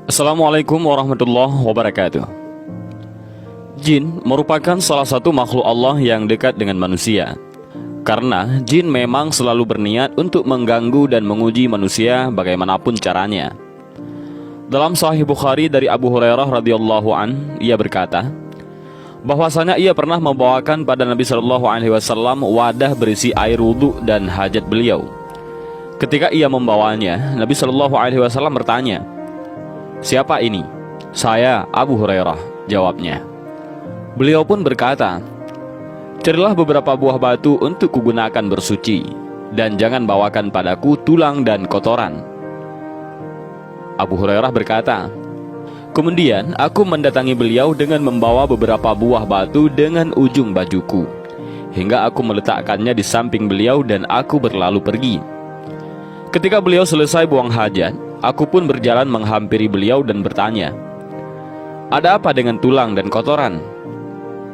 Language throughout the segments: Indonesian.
Assalamualaikum warahmatullahi wabarakatuh. Jin merupakan salah satu makhluk Allah yang dekat dengan manusia. Karena jin memang selalu berniat untuk mengganggu dan menguji manusia bagaimanapun caranya. Dalam Sahih Bukhari dari Abu Hurairah radhiyallahu an, ia berkata bahwasanya ia pernah membawakan pada Nabi Shallallahu Alaihi Wasallam wadah berisi air wudhu dan hajat beliau. Ketika ia membawanya, Nabi Shallallahu Alaihi Wasallam bertanya, "Siapa ini?" "Saya, Abu Hurairah," jawabnya. Beliau pun berkata, "Carilah beberapa buah batu untuk kugunakan bersuci, dan jangan bawakan padaku tulang dan kotoran." Abu Hurairah berkata, "Kemudian aku mendatangi beliau dengan membawa beberapa buah batu dengan ujung bajuku, hingga aku meletakkannya di samping beliau dan aku berlalu pergi. Ketika beliau selesai buang hajat, aku pun berjalan menghampiri beliau dan bertanya, 'Ada apa dengan tulang dan kotoran?'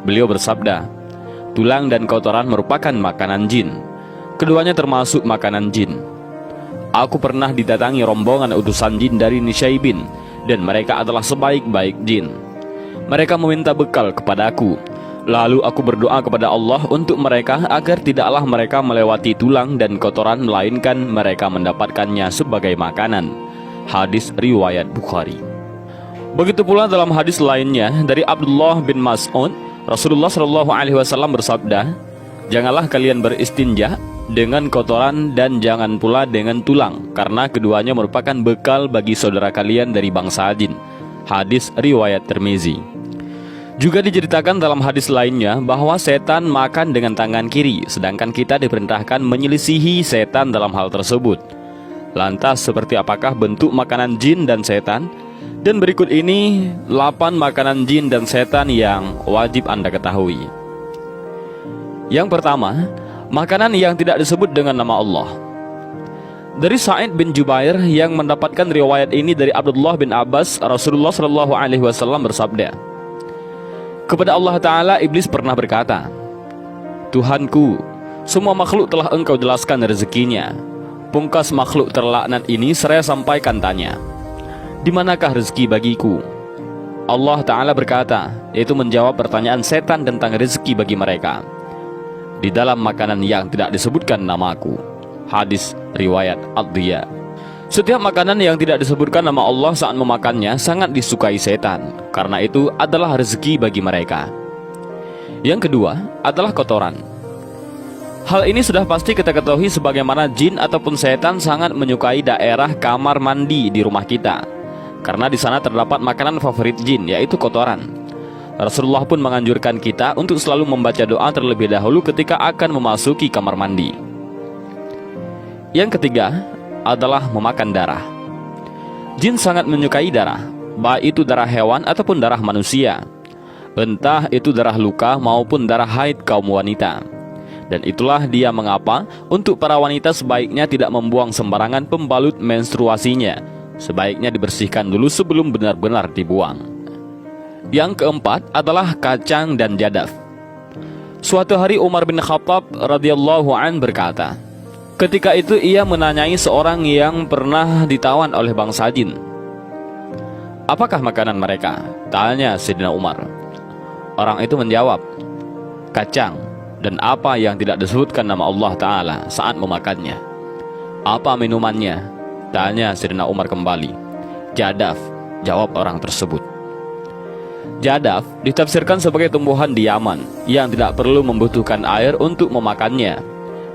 Beliau bersabda, 'Tulang dan kotoran merupakan makanan jin. Keduanya termasuk makanan jin. Aku pernah didatangi rombongan utusan jin dari Nisyaibin, dan mereka adalah sebaik-baik jin. Mereka meminta bekal kepadaku. Lalu aku berdoa kepada Allah untuk mereka agar tidaklah mereka melewati tulang dan kotoran, melainkan mereka mendapatkannya sebagai makanan." Hadis riwayat Bukhari. Begitu pula dalam hadis lainnya dari Abdullah bin Mas'ud, Rasulullah Shallallahu Alaihi Wasallam bersabda, "Janganlah kalian beristinja dengan kotoran dan jangan pula dengan tulang, karena keduanya merupakan bekal bagi saudara kalian dari bangsa jin." Hadis riwayat Tirmizi. Juga diceritakan dalam hadis lainnya bahwa setan makan dengan tangan kiri, sedangkan kita diperintahkan menyelisihi setan dalam hal tersebut. Lantas seperti apakah bentuk makanan jin dan setan? Dan berikut ini 8 makanan jin dan setan yang wajib Anda ketahui. Yang pertama, makanan yang tidak disebut dengan nama Allah. Dari Sa'id bin Jubair yang mendapatkan riwayat ini dari Abdullah bin Abbas, Rasulullah Shallallahu Alaihi Wasallam bersabda, "Kepada Allah Ta'ala iblis pernah berkata, 'Tuhanku, semua makhluk telah engkau jelaskan rezekinya. Pungkas makhluk terlaknat ini seraya sampaikan tanya, di manakah rezeki bagiku?' Allah Ta'ala berkata, yaitu menjawab pertanyaan setan tentang rezeki bagi mereka, 'Di dalam makanan yang tidak disebutkan namaku.' Hadis riwayat Ad-Diya. Setiap makanan yang tidak disebutkan nama Allah saat memakannya sangat disukai setan, karena itu adalah rezeki bagi mereka. Yang kedua adalah kotoran. Hal ini sudah pasti kita ketahui sebagaimana jin ataupun setan sangat menyukai daerah kamar mandi di rumah kita, karena di sana terdapat makanan favorit jin, yaitu kotoran. Rasulullah pun menganjurkan kita untuk selalu membaca doa terlebih dahulu ketika akan memasuki kamar mandi. Yang ketiga adalah memakan darah. Jin sangat menyukai darah, baik itu darah hewan ataupun darah manusia, entah itu darah luka maupun darah haid kaum wanita. Dan itulah dia mengapa untuk para wanita sebaiknya tidak membuang sembarangan pembalut menstruasinya. Sebaiknya dibersihkan dulu sebelum benar-benar dibuang. Yang keempat adalah kacang dan jadaf. Suatu hari Umar bin Khattab radhiyallahu an berkata, ketika itu ia menanyai seorang yang pernah ditawan oleh bangsa jin, "Apakah makanan mereka?" tanya Sayyidina Umar. Orang itu menjawab, "Kacang dan apa yang tidak disebutkan nama Allah Ta'ala saat memakannya." "Apa minumannya?" tanya Sayyidina Umar kembali. "Jadaf," jawab orang tersebut. Jadaf ditafsirkan sebagai tumbuhan di Yaman yang tidak perlu membutuhkan air untuk memakannya,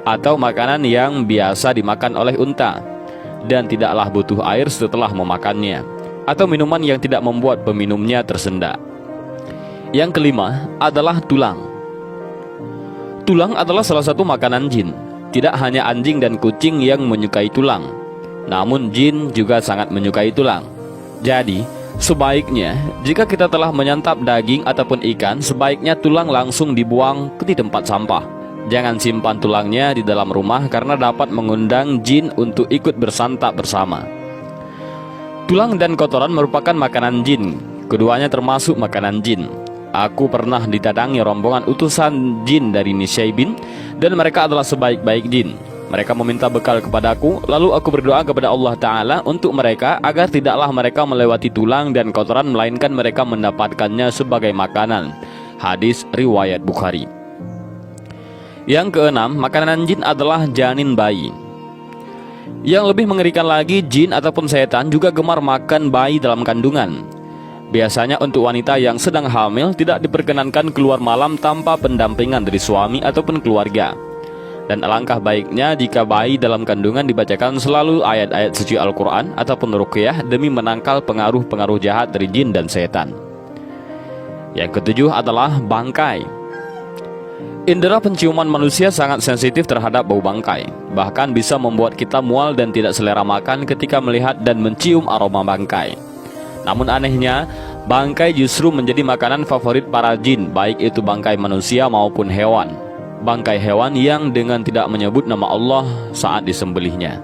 atau makanan yang biasa dimakan oleh unta dan tidaklah butuh air setelah memakannya, atau minuman yang tidak membuat peminumnya tersendak. Yang kelima adalah tulang. Tulang adalah salah satu makanan jin. Tidak hanya anjing dan kucing yang menyukai tulang, namun jin juga sangat menyukai tulang. Jadi sebaiknya jika kita telah menyantap daging ataupun ikan, sebaiknya tulang langsung dibuang ke tempat sampah. Jangan simpan tulangnya di dalam rumah karena dapat mengundang jin untuk ikut bersantap bersama. Tulang dan kotoran merupakan makanan jin. Keduanya termasuk makanan jin. Aku pernah didatangi rombongan utusan jin dari Nisyaibin, dan mereka adalah sebaik-baik jin. Mereka meminta bekal kepadaku, lalu aku berdoa kepada Allah Ta'ala untuk mereka agar tidaklah mereka melewati tulang dan kotoran, melainkan mereka mendapatkannya sebagai makanan. Hadis riwayat Bukhari. Yang keenam, makanan jin adalah janin bayi. Yang lebih mengerikan lagi, jin ataupun setan juga gemar makan bayi dalam kandungan. Biasanya untuk wanita yang sedang hamil tidak diperkenankan keluar malam tanpa pendampingan dari suami ataupun keluarga. Dan alangkah baiknya jika bayi dalam kandungan dibacakan selalu ayat-ayat suci Al-Quran ataupun ruqyah demi menangkal pengaruh-pengaruh jahat dari jin dan setan. Yang ketujuh adalah bangkai. Indera penciuman manusia sangat sensitif terhadap bau bangkai. Bahkan bisa membuat kita mual dan tidak selera makan ketika melihat dan mencium aroma bangkai. Namun anehnya, bangkai justru menjadi makanan favorit para jin, baik itu bangkai manusia maupun hewan. Bangkai hewan yang dengan tidak menyebut nama Allah saat disembelihnya.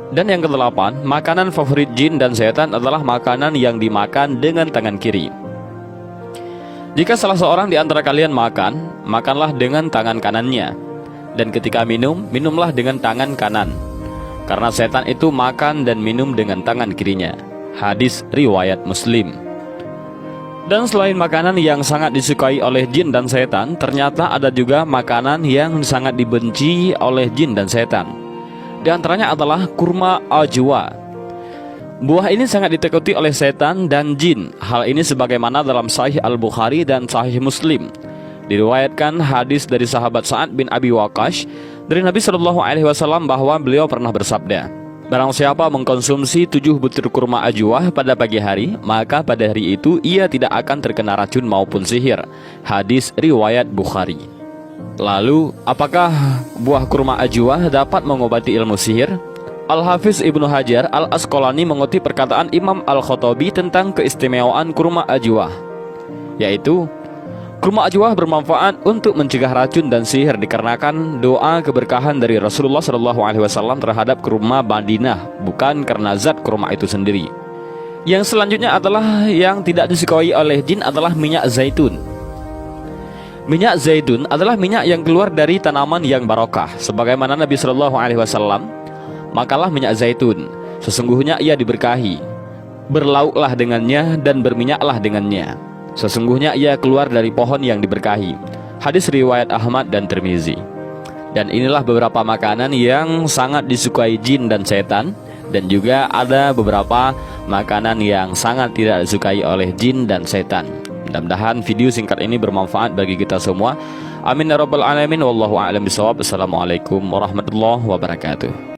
Dan yang kedelapan, makanan favorit jin dan setan adalah makanan yang dimakan dengan tangan kiri. Jika salah seorang di antara kalian makan, makanlah dengan tangan kanannya. Dan ketika minum, minumlah dengan tangan kanan. Karena setan itu makan dan minum dengan tangan kirinya. Hadis riwayat Muslim. Dan selain makanan yang sangat disukai oleh jin dan setan, ternyata ada juga makanan yang sangat dibenci oleh jin dan setan. Di antaranya adalah kurma ajwa. Buah ini sangat ditakuti oleh setan dan jin. Hal ini sebagaimana dalam Sahih Al-Bukhari dan Sahih Muslim. Diriwayatkan hadis dari sahabat Sa'ad bin Abi Waqqas dari Nabi SAW bahwa beliau pernah bersabda, barang siapa mengkonsumsi 7 butir kurma ajwa pada pagi hari, maka pada hari itu ia tidak akan terkena racun maupun sihir. Hadis riwayat Bukhari. Lalu, apakah buah kurma ajwa dapat mengobati ilmu sihir? Al-Hafiz Ibnu Hajar Al-Asqalani mengutip perkataan Imam Al-Khattabi tentang keistimewaan kurma ajwa, yaitu kurma ajwa bermanfaat untuk mencegah racun dan sihir dikarenakan doa keberkahan dari Rasulullah SAW terhadap kurma Madinah, bukan karena zat kurma itu sendiri. Yang selanjutnya adalah yang tidak disukai oleh jin adalah minyak zaitun. Minyak zaitun adalah minyak yang keluar dari tanaman yang barokah. Sebagaimana Nabi SAW, makanlah minyak zaitun, sesungguhnya ia diberkahi. Berlauklah dengannya dan berminyaklah dengannya, sesungguhnya ia keluar dari pohon yang diberkahi. Hadis riwayat Ahmad dan Tirmizi. Dan inilah beberapa makanan yang sangat disukai jin dan setan. Dan juga ada beberapa makanan yang sangat tidak disukai oleh jin dan setan. Mudah-mudahan video singkat ini bermanfaat bagi kita semua. Amin ya rabbal alamin. Wallahu a'lam bishawab. Assalamualaikum warahmatullahi wabarakatuh.